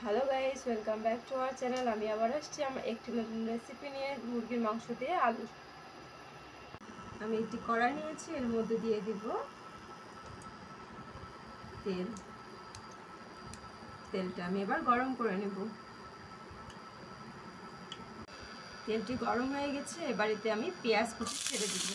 Hello guys, welcome back to our channel. আমি আবার আসছি আমার একটি নতুন রেসিপি নিয়ে, মুরগির মাংস দিয়ে আলু। আমি একটি কড়াই নিয়েছি, এর মধ্যে দিয়ে দিব তেল। তেলটা আমি এবার গরম করে নেব। তেলটি গরম হয়ে গেছে, এবার এতে আমি পেঁয়াজ কুচি ছেড়ে দিব।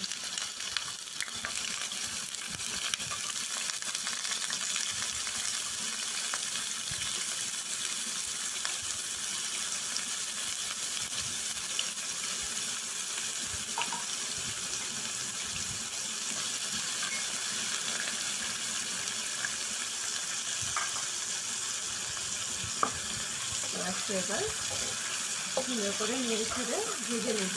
পেঁয়াজটা এবার সুন্দর করে নেড়ে ছেড়ে ভেজে নেব।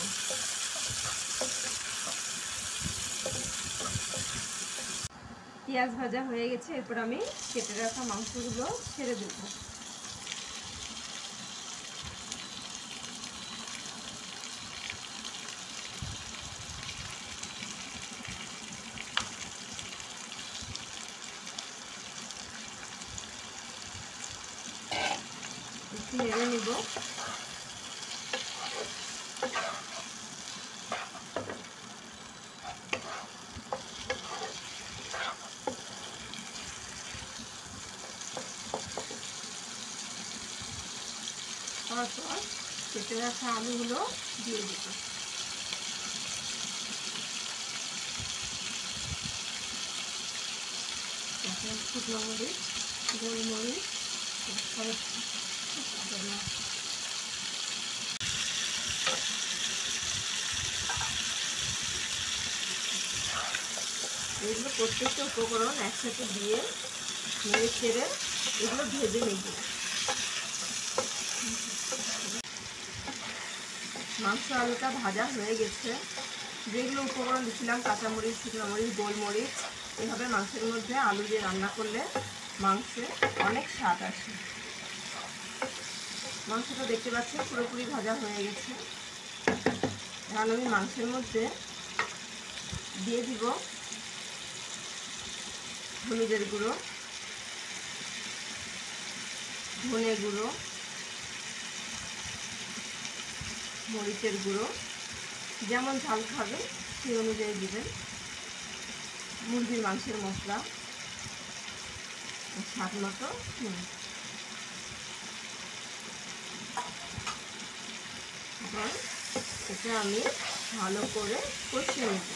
পেঁয়াজ ভাজা হয়ে গেছে, এরপর আমি কেটে রাখা মাংসগুলো ছেড়ে দেব। একটু নেড়ে নেব। তারপর কেটে রাখা আলুগুলো দিয়ে দেব। শুকনো মরিচ, গোলমরিচ, এগুলো প্রত্যেকটা উপকরণ একসাথে দিয়ে নেড়ে ছেড়ে এগুলো ভেজে নেব। মাংস আলুটা ভাজা হয়ে গেছে। যেগুলো উপকরণ দিচ্ছিলাম, কাঁচামরিচ, শুকনো মরিচ, গোলমরিচ, এভাবে মাংসের মধ্যে আলু দিয়ে রান্না করলে মাংসে অনেক স্বাদ আসে। মাংসটা দেখতে পাচ্ছেন পুরোপুরি ভাজা হয়ে গেছে। এখন আমি মাংসের মধ্যে দিয়ে দিব হলুদের গুঁড়ো, ধনে গুঁড়ো, মরিচের গুঁড়ো, যেমন ঝাল খাবে সেই অনুযায়ী দিবেন। মুরগির মাংসের মশলা স্বাদ মতো নুন। এখন এটা আমি ভালো করে কষিয়ে নেব।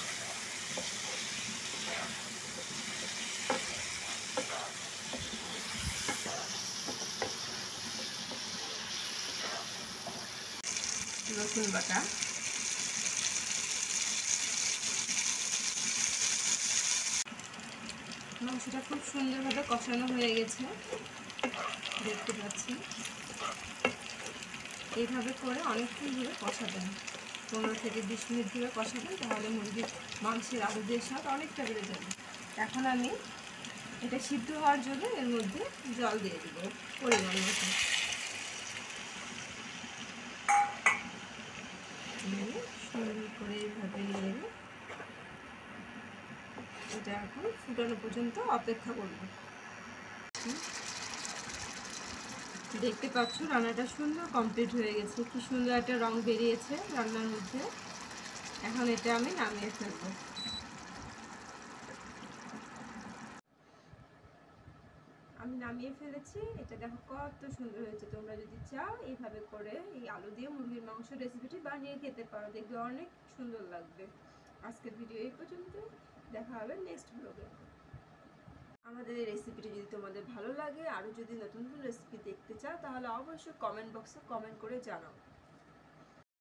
রসুন বাটা, মাংসটা খুব সুন্দরভাবে কষানো হয়ে গেছে, দেখতে পাচ্ছি। এইভাবে করে অনেকক্ষণ ধরে কষাবেন, 15 থেকে 20 মিনিট ধরে কষাবেন, তাহলে মুরগির মাংসের আলু দিয়ে স্বাদ অনেকটা বেড়ে যাবে। এখন আমি এটা সিদ্ধ হওয়ার জন্য এর মধ্যে জল দিয়ে দেব পরিমাণ মতো। সুন্দর করে এইভাবে নিয়ে এটা এখন ফুটানো পর্যন্ত অপেক্ষা করব। দেখতে পাচ্ছ রান্নাটা সুন্দর কমপ্লিট হয়ে গেছে, কি সুন্দর একটা রং বেরিয়েছে রান্নার মধ্যে। এখন এটা আমি নামিয়ে ফেলব। আমি নামিয়ে ফেলেছি, এটা দেখো কত সুন্দর হয়েছে। তোমরা যদি চাও এইভাবে করে এই আলু দিয়ে মুরগির মাংস রেসিপিটি বানিয়ে খেতে পারো, দেখবে অনেক সুন্দর লাগবে। আজকের ভিডিও এই পর্যন্ত, দেখা হবে নেক্সট ব্লগে। আমাদের এই রেসিপিটি যদি তোমাদের ভালো লাগে, আরও যদি নতুন নতুন রেসিপি দেখতে চাও, তাহলে অবশ্যই কমেন্ট বক্সে কমেন্ট করে জানাও।